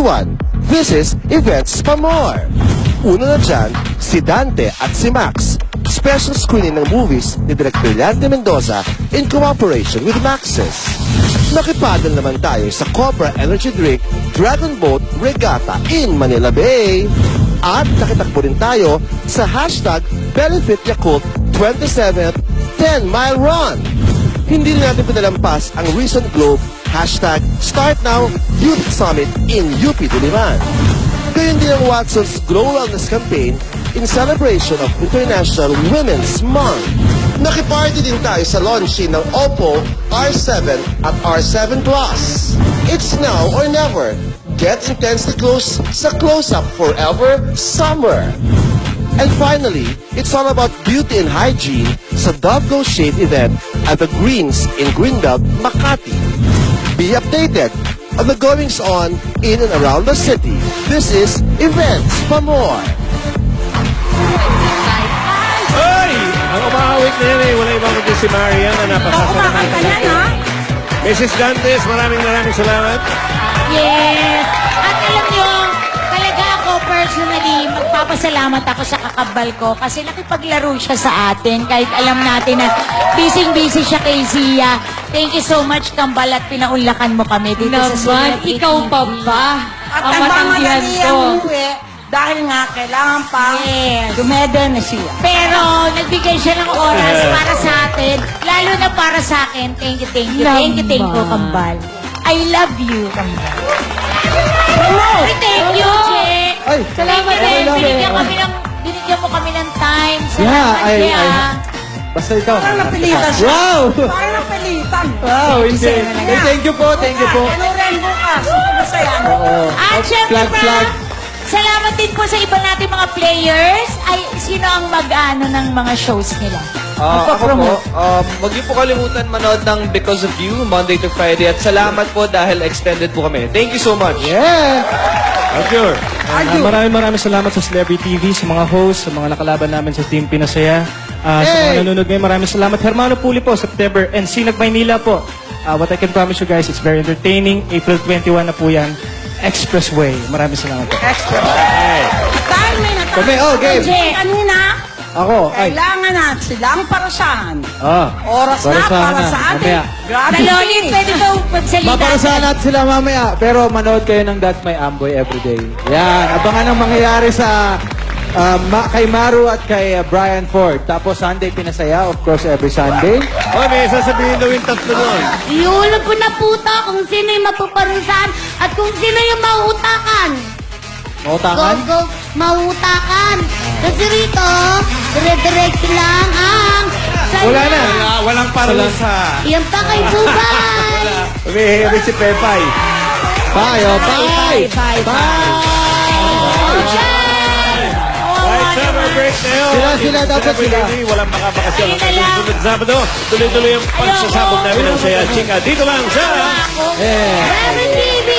2021. This is Events Pa More. Una na dyan, si Dante at si Max. Special screening ng movies ni Director Lante Mendoza in cooperation with Maxis. Nakipadal naman tayo sa Cobra Energy Drink Dragon Boat Regatta in Manila Bay. At nakitakbo rin tayo sa hashtag Benefit Yakult 27th 10-Mile Run. Hindi rin natin pinalampas ang recent Globe hashtag Start Now Youth Summit in UP Diliman. Gayon din ang Watson's Glow Wellness Campaign in celebration of International Women's Month. Nakiparty din tayo sa launching ng Oppo R7 at R7 Plus. It's now or never. Get intensely close sa Close-Up Forever Summer. And finally, it's all about beauty and hygiene sa Dove Go Shave event at the Greens in Greenbelt, Makati. Be updated on the goings-on in and around the city. This is Events Pa More. Ay! Ang umahawik na yan eh. Wala ibang kundi si Marian na napakasama natin. Mrs. Dantes, maraming salamat. Yes! At alam nyo, talaga ako personally, magpapasalamat ako sa kakabal ko kasi nakipaglaro siya sa atin kahit alam natin na busy siya kay Zia. Thank you so much, Kambal, at pinaunlakan mo kami dito sa Naman, Sulit. ikaw pa ba? At Ang ang matanggihan mamadali ko. ang uwi dahil nga kailangan pa Yes. dumede na siya. Pero nagbigay siya ng oras para sa atin, lalo na para sa akin. Thank you, thank you, Kambal. I love you, Kambal. Ay, thank you, Che. Ay, Salamat okay din. lang. Binigyan mo kami ng time. Yeah, Salamat, Che, basta ikaw. Parang napilitan siya. Wow! Parang napilitan. Wow, hindi. Thank you po, thank you po. Tuloy bukas. Masaya. Oo. At syempre Flag, pa, flag. salamat din po sa iba nating mga players. Ay, sino ang mag-ano ng mga shows nila? Ako po, huwag niyo po kalimutan manood ng Because of You, Monday to Friday. At salamat po dahil extended po kami. Thank you so much. Yeah! Arthur. Maraming salamat sa Celebrity TV, sa mga hosts, sa mga nakalaban namin sa Team Pinasaya. Sa mga nanonood ngayon, maraming salamat. Hermano Puli po, September. And Sinag Maynila po. What I can promise you guys, it's very entertaining. April 21 na po yan. Expressway. Maraming salamat po. Dahil may Kami, game. Che, kanina, Ako, kailangan na silang parasahan. Oras Para na sa para na. sa atin. Mamaya. Grabe. Taloli, pwede ba magsalita? Maparusahan natin sila mamaya, pero manood kayo ng That's My Amboy everyday. Yan, abangan ang mangyayari sa kay Maru at kay Brian Ford. Tapos Sunday Pinasaya, of course, every Sunday. Oh, may sasabihin daw yung tatlo nun. Iulog ko na puta kung sino yung mapaparusahan at kung sino yung mautakan. Mautakan? Go, mautakan. Kasi rito, dire-diretso lang ang saya. Wala na. Walang parusa. Yan pa kay Bubay. Umihirit si Pepay. Bye, oh, bye! Right, summer break na yun. Sila, dapat sila. Walang makabakasyon. Ayun na lang. Sunod Sabado, tuloy-tuloy ang pagsasabog namin ng Saya Chika. Dito lang sa... Yeah. Raven TV!